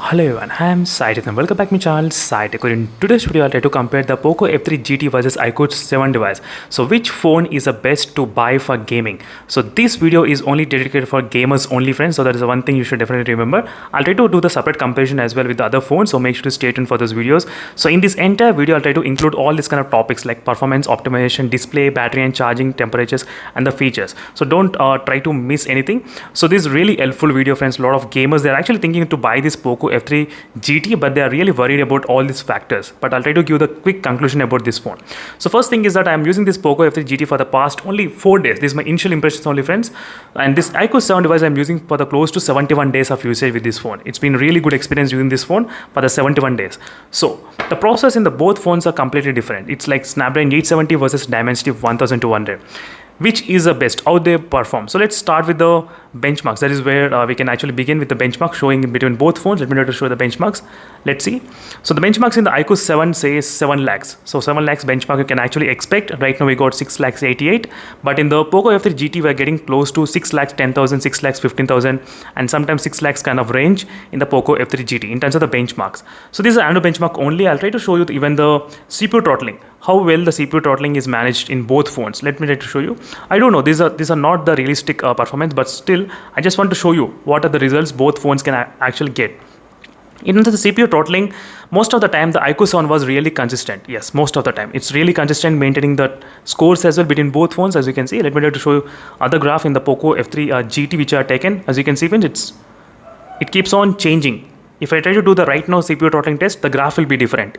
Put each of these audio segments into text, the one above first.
Hello everyone, I am Saitith and welcome back to my channel Saitith. In today's video, I'll try to compare the Poco F3 GT versus iQOO 7 device. So which phone is the best to buy for gaming? So this video is only dedicated for gamers only, friends. So that is the one thing you should definitely remember. I'll try to do the separate comparison as well with the other phones. So make sure to stay tuned for those videos. So in this entire video, I'll try to include all these kind of topics like performance, optimization, display, battery and charging, temperatures and the features. So don't try to miss anything. So this is really helpful video, friends. A lot of gamers, they're actually thinking to buy this Poco F3 GT, but they are really worried about all these factors. But I'll try to give the quick conclusion about this phone. So first thing is that I'm using this Poco F3 GT for the past only 4 days. This is my initial impressions only, friends. And this iQOO 7 device I'm using for the close to 71 days of usage with this phone. It's been really good experience using this phone for the 71 days. So the process in the both phones are completely different. It's like Snapdragon 870 versus Dimensity 1200. Which is the best, how they perform. So let's start with the benchmarks. That is where we can actually begin with the benchmark showing in between both phones. Let me try to show the benchmarks. Let's see. So the benchmarks in the iQOO 7 says 7 lakhs. So 7 lakhs benchmark you can actually expect. Right now we got 6 lakhs 88. But in the Poco F3 GT we're getting close to 6 lakhs 10,000, 6 lakhs 15,000 and sometimes 6 lakhs kind of range in the Poco F3 GT in terms of the benchmarks. So this is an Android benchmark only. I'll try to show you even the CPU throttling. How well the CPU throttling is managed in both phones. Let me try to show you. I don't know, these are not the realistic performance, but still I just want to show you what are the results both phones can actually get. In terms of the CPU throttling, most of the time the iQOO 7 was really consistent. Yes, most of the time it's really consistent, maintaining the scores as well between both phones. As you can see, let me try to show you other graph in the Poco F3 GT which are taken. As you can see, friends, it keeps on changing. If I try to do the right now CPU throttling test, the graph will be different.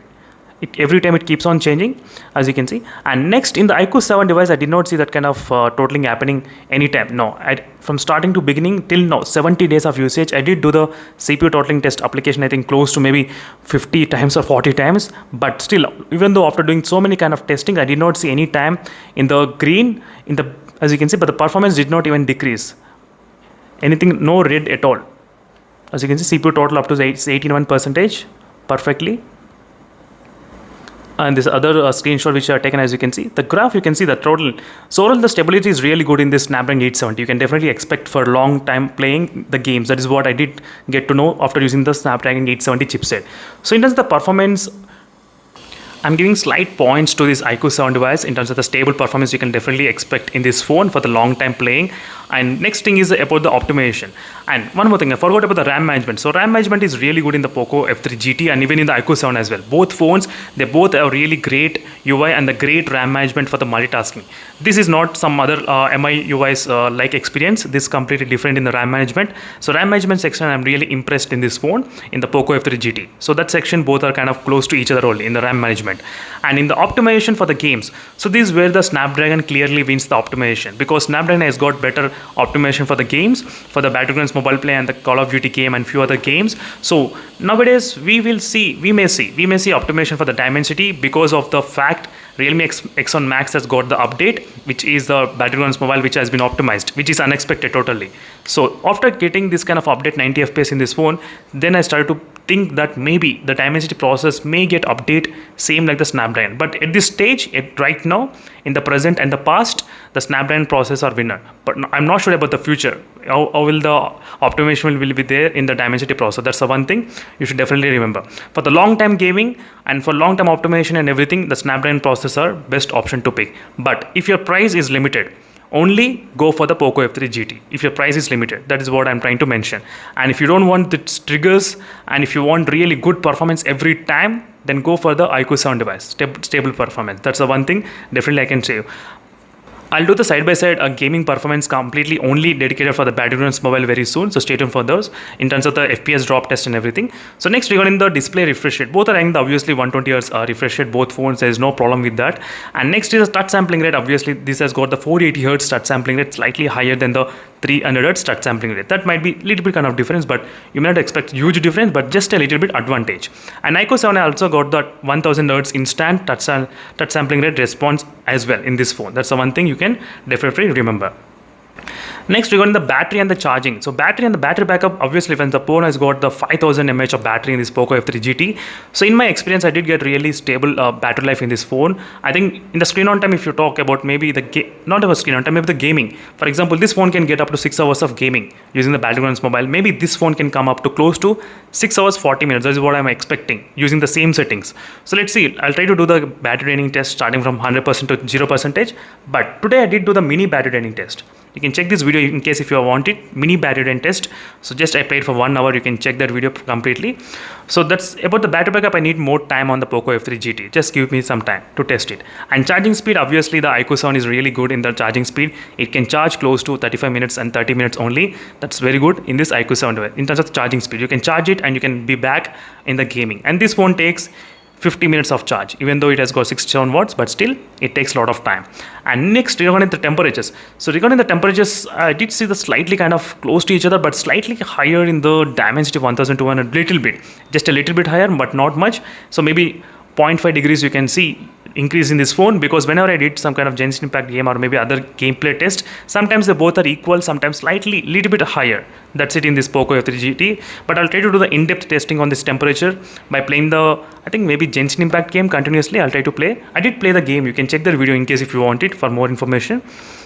Every time it keeps on changing, as you can see. And next, in the iQOO 7 device, I did not see that kind of throttling happening anytime. No, from starting to beginning till now, 70 days of usage, I did do the CPU throttling test application, I think close to maybe 50 times or 40 times. But still, even though after doing so many kind of testing, I did not see any time in the green, as you can see, but the performance did not even decrease. Anything, no red at all. As you can see, CPU throttle up to 81% perfectly. And this other screenshot which are taken, as you can see, the graph, you can see the throttle. So overall the stability is really good in this Snapdragon 870. You can definitely expect for a long time playing the games. That is what I did get to know after using the Snapdragon 870 chipset. So in terms of the performance, I'm giving slight points to this iQOO 7 device in terms of the stable performance you can definitely expect in this phone for the long time playing. And next thing is about the optimization. And one more thing, I forgot about the RAM management. So RAM management is really good in the Poco F3 GT and even in the iQOO 7 as well. Both phones, they both have really great UI and the great RAM management for the multitasking. This is not some other MI UI's like experience. This is completely different in the RAM management. So RAM management section, I'm really impressed in this phone in the Poco F3 GT. So that section, both are kind of close to each other only in the RAM management. And in the optimization for the games, so this is where the Snapdragon clearly wins the optimization, because Snapdragon has got better optimization for the games, for the Battlegrounds mobile play and the Call of Duty game and few other games. So nowadays we may see optimization for the Dimensity because of the fact Realme X1 Max has got the update, which is the Battlegrounds mobile which has been optimized, which is unexpected totally. So after getting this kind of update 90 FPS in this phone, then I started to think that maybe the Dimensity process may get update same like the Snapdragon. But at this stage, right now, in the present and the past, the Snapdragon process are winner. But I'm not sure about the future. How will the optimization will be there in the Dimensity processor? That's the one thing you should definitely remember. For the long time gaming and for long term optimization and everything, the Snapdragon processor best option to pick. But if your price is limited, only go for the Poco F3 GT. If your price is limited, that is what I'm trying to mention. And if you don't want the triggers and if you want really good performance every time, then go for the iQOO 7 device, stable performance. That's the one thing definitely I can say. I'll do the side-by-side gaming performance completely only dedicated for the Battlegrounds mobile very soon. So stay tuned for those in terms of the FPS drop test and everything. So next, regarding the display refresh rate, both are having the obviously 120 Hz refresh rate, both phones. There is no problem with that. And next is the touch sampling rate. Obviously, this has got the 480 Hz touch sampling rate, slightly higher than the 300 Hz touch sampling rate. That might be a little bit kind of difference, but you may not expect huge difference, but just a little bit advantage. And iQOO 7 also got that 1000 Hz instant touch sampling rate response as well in this phone. That's the one thing you can definitely remember. Next, regarding the battery and the charging. So battery and the battery backup, obviously when the phone has got the 5000 mAh of battery in this Poco F3 GT. So in my experience, I did get really stable battery life in this phone. I think in the screen on time, if you talk about maybe not about screen on time, maybe the gaming. For example, this phone can get up to 6 hours of gaming using the Battlegrounds mobile. Maybe this phone can come up to close to 6 hours 40 minutes. That is what I'm expecting using the same settings. So let's see. I'll try to do the battery draining test starting from 100% to 0%. But today I did do the mini battery draining test. You can check this video in case if you want it, mini battery drain test. So just I played for 1 hour. You can check that video completely. So that's about the battery backup. I need more time on the Poco F3 GT. Just give me some time to test it. And charging speed, obviously the iQOO sound is really good in the charging speed. It can charge close to 35 minutes and 30 minutes only. That's very good in this iQOO sound in terms of charging speed. You can charge it and you can be back in the gaming. And this phone takes 50 minutes of charge, even though it has got 67 watts, but still it takes a lot of time. And next, regarding the temperatures. So regarding the temperatures, I did see the slightly kind of close to each other, but slightly higher in the Dimensity 1200, little bit, just a little bit higher, but not much. So maybe 0.5 degrees you can see increase in this phone, because whenever I did some kind of Genshin Impact game or maybe other gameplay test, sometimes they both are equal, sometimes slightly little bit higher. That's it in this Poco F3 GT. But I'll try to do the in-depth testing on this temperature by playing the, I think maybe Genshin Impact game continuously. I'll try to play. I did play the game. You can check the video in case if you want it for more information.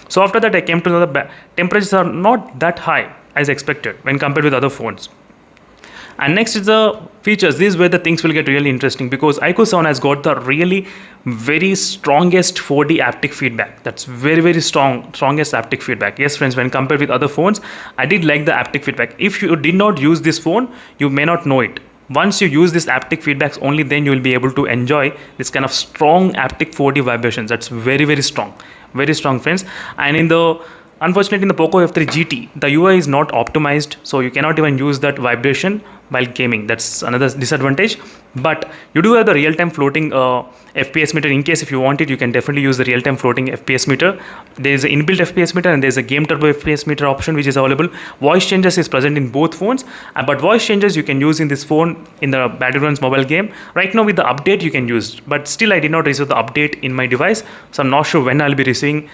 So after that I came to know the temperatures are not that high as expected when compared with other phones. And next is the features. These where the things will get really interesting, because iQOO sound has got the really very strongest 4D haptic feedback. That's very strongest haptic feedback. Yes friends, when compared with other phones, I did like the haptic feedback. If you did not use this phone, you may not know it. Once you use this haptic feedbacks, only then you will be able to enjoy this kind of strong haptic 4D vibrations. That's very strong friends. And unfortunately in the Poco F3 GT, the UI is not optimized, so you cannot even use that vibration while gaming. That's another disadvantage. But you do have the real-time floating FPS meter. In case if you want it, you can definitely use the real-time floating FPS meter. There is an inbuilt FPS meter and there is a game turbo FPS meter option which is available. Voice changes is present in both phones, but voice changes you can use in this phone in the Battlegrounds mobile game. Right now with the update you can use, but still I did not receive the update in my device, so I'm not sure when I'll be receiving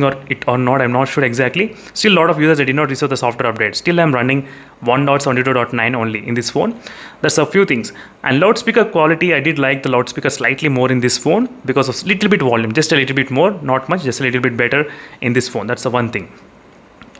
or not. I'm not sure exactly. Still a lot of users I did not receive the software update. Still I'm running 1.72.9 only in this phone. That's a few things. And loudspeaker quality, I did like the loudspeaker slightly more in this phone because of little bit volume, just a little bit more, not much, just a little bit better in this phone. That's the one thing.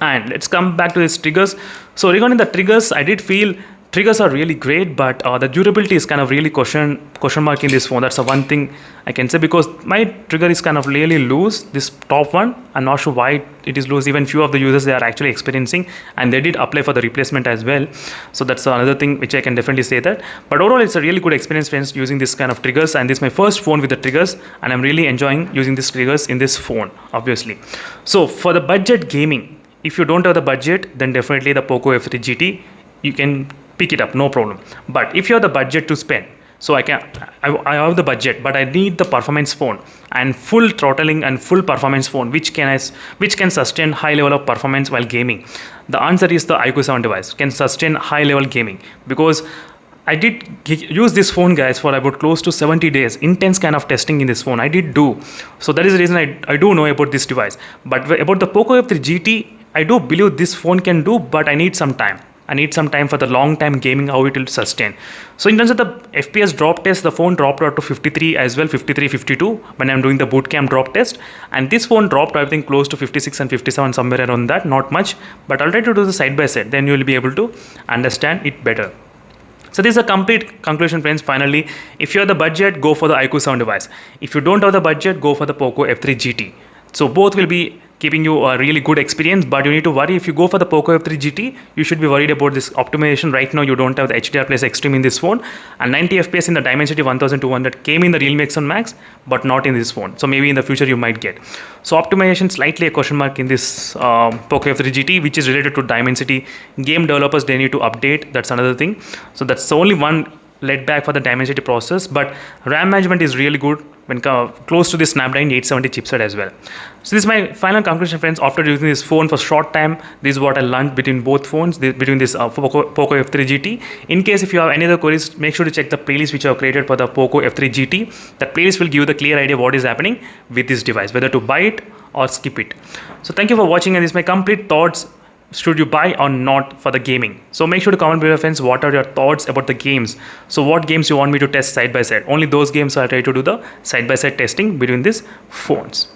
And let's come back to these triggers. So regarding the triggers, I did feel triggers are really great, but the durability is kind of really question mark in this phone. That's the one thing I can say, because my trigger is kind of really loose. This top one, I'm not sure why it is loose. Even few of the users, they are actually experiencing, and they did apply for the replacement as well. So that's another thing which I can definitely say that. But overall, it's a really good experience friends using this kind of triggers, and this is my first phone with the triggers, and I'm really enjoying using these triggers in this phone, obviously. So for the budget gaming, if you don't have the budget, then definitely the Poco F3 GT, you can pick it up, no problem. But if you have the budget to spend, so I have the budget, but I need the performance phone and full throttling and full performance phone which can sustain high level of performance while gaming. The answer is the iQOO 7 device can sustain high level gaming, because I did use this phone guys for about close to 70 days, intense kind of testing in this phone I did do. So that is the reason I do know about this device. But about the Poco F3 GT, I do believe this phone can do, but I need some time. I need some time for the long time gaming, how it will sustain. So in terms of the FPS drop test, the phone dropped out to 53 as well, 53, 52 when I'm doing the boot camp drop test. And this phone dropped, I think, close to 56 and 57, somewhere around that, not much. But I'll try to do the side by side, then you will be able to understand it better. So this is a complete conclusion friends. Finally, if you have the budget, go for the iQOO sound device. If you don't have the budget, go for the Poco F3 GT. So both will be giving you a really good experience, but you need to worry if you go for the Poco F3 GT, you should be worried about this optimization. Right now you don't have the HDR plus Extreme in this phone, and 90 FPS in the Dimensity 1200 came in the Realme X1 Max, but not in this phone. So maybe in the future you might get. So optimization slightly a question mark in this Poco F3 GT, which is related to Dimensity. Game developers, they need to update. That's another thing. So that's the only one let back for the Dimensity process, but RAM management is really good when close to the Snapdragon 870 chipset as well. So this is my final conclusion friends. After using this phone for short time, this is what I learned between both phones, between this Poco F3 GT. In case if you have any other queries, make sure to check the playlist which I have created for the Poco F3 GT. That playlist will give you the clear idea what is happening with this device, whether to buy it or skip it. So thank you for watching, and this is my complete thoughts. Should you buy or not for the gaming? So make sure to comment below, friends, what are your thoughts about the games. So what games you want me to test side by side? Only those games I'll try to do the side by side testing between these phones.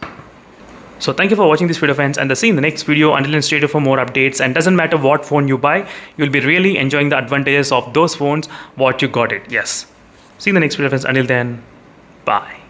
So thank you for watching this video, friends, and see you in the next video. Until then, stay tuned for more updates. And doesn't matter what phone you buy, you'll be really enjoying the advantages of those phones what you got it. Yes. See you in the next video, friends. Until then, bye.